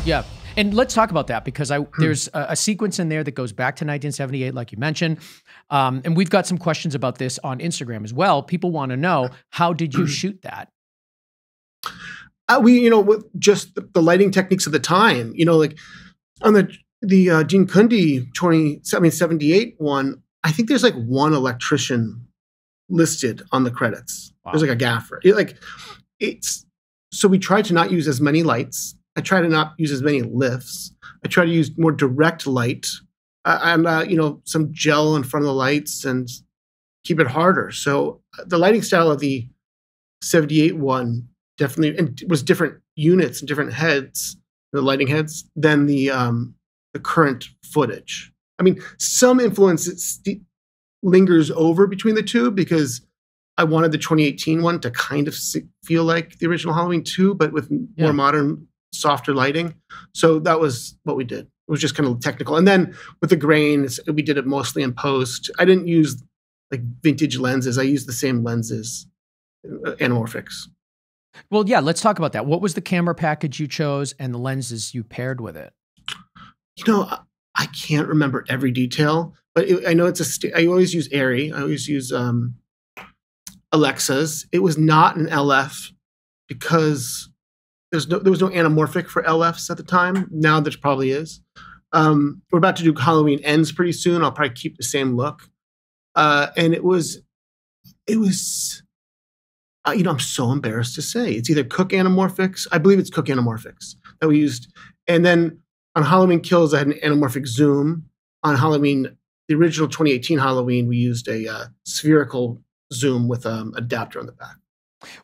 Yeah. And let's talk about that because there's a sequence in there that goes back to 1978, like you mentioned. And we've got some questions about this on Instagram as well. People want to know, how did you shoot that? With just the lighting techniques of the time, like on the Gene Kundi 78 one, I think there's like one electrician listed on the credits. Wow. There's like a gaffer. So we try to not use as many lights. I try to not use as many lifts. I try to use more direct light and some gel in front of the lights and keep it harder. So the lighting style of the 78 one definitely, and was different units and different heads, the lighting heads, than the current footage. I mean, some influence lingers over between the two because I wanted the 2018 one to kind of feel like the original Halloween 2, but with more modern, softer lighting. So that was what we did. It was just kind of technical. And then with the grain, we did it mostly in post. I didn't use like vintage lenses. I used the same lenses, anamorphics. Well, yeah, let's talk about that. What was the camera package you chose and the lenses you paired with it? I can't remember every detail, but I know I always use Arri. I always use Alexa's. It was not an LF because there was no anamorphic for LFs at the time. Now there probably is. We're about to do Halloween Ends pretty soon. I'll probably keep the same look. And it was I'm so embarrassed to say. It's either Cook anamorphics. I believe it's Cook anamorphics that we used. And then on Halloween Kills, I had an anamorphic zoom. On Halloween, the original 2018 Halloween, we used a spherical zoom with an adapter on the back.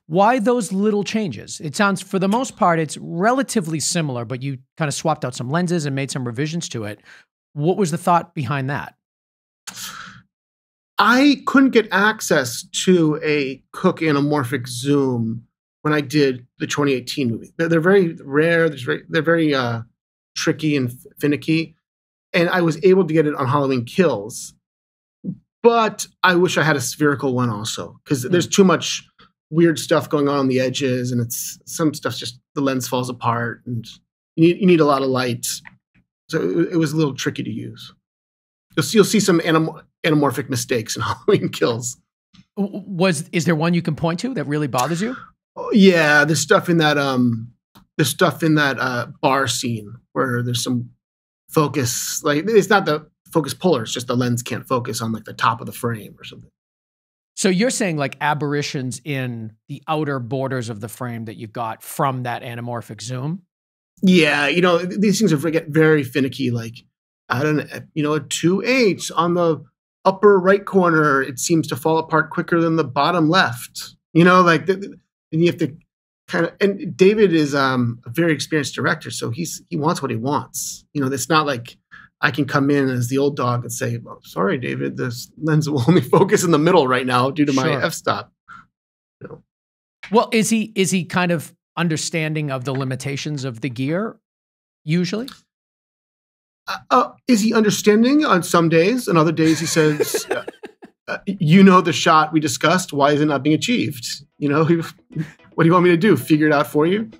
Why those little changes? It sounds, for the most part, it's relatively similar, but you kind of swapped out some lenses and made some revisions to it. What was the thought behind that? I couldn't get access to a Cook anamorphic zoom when I did the 2018 movie. They're very rare. They're very tricky and finicky. And I was able to get it on Halloween Kills. But I wish I had a spherical one also, because there's too much weird stuff going on the edges, and some stuff just the lens falls apart, and you need a lot of light. So it was a little tricky to use. You'll see some anamorphic mistakes in Halloween Kills. Is there one you can point to that really bothers you? Yeah, there's stuff in that bar scene where there's some focus. Like, it's not the focus puller; it's just the lens can't focus on like the top of the frame or something. So you're saying like aberrations in the outer borders of the frame that you got from that anamorphic zoom? Yeah, these things get very finicky. Like, I don't know, a 2/8 on the upper right corner, it seems to fall apart quicker than the bottom left. And you have to kind of. And David is a very experienced director, so he wants what he wants. It's not like I can come in as the old dog and say, "Oh, sorry, David, this lens will only focus in the middle right now due to my f-stop." Well, is he kind of understanding of the limitations of the gear usually? Is he understanding on some days? And other days he says, the shot we discussed, why is it not being achieved? What do you want me to do? Figure it out for you?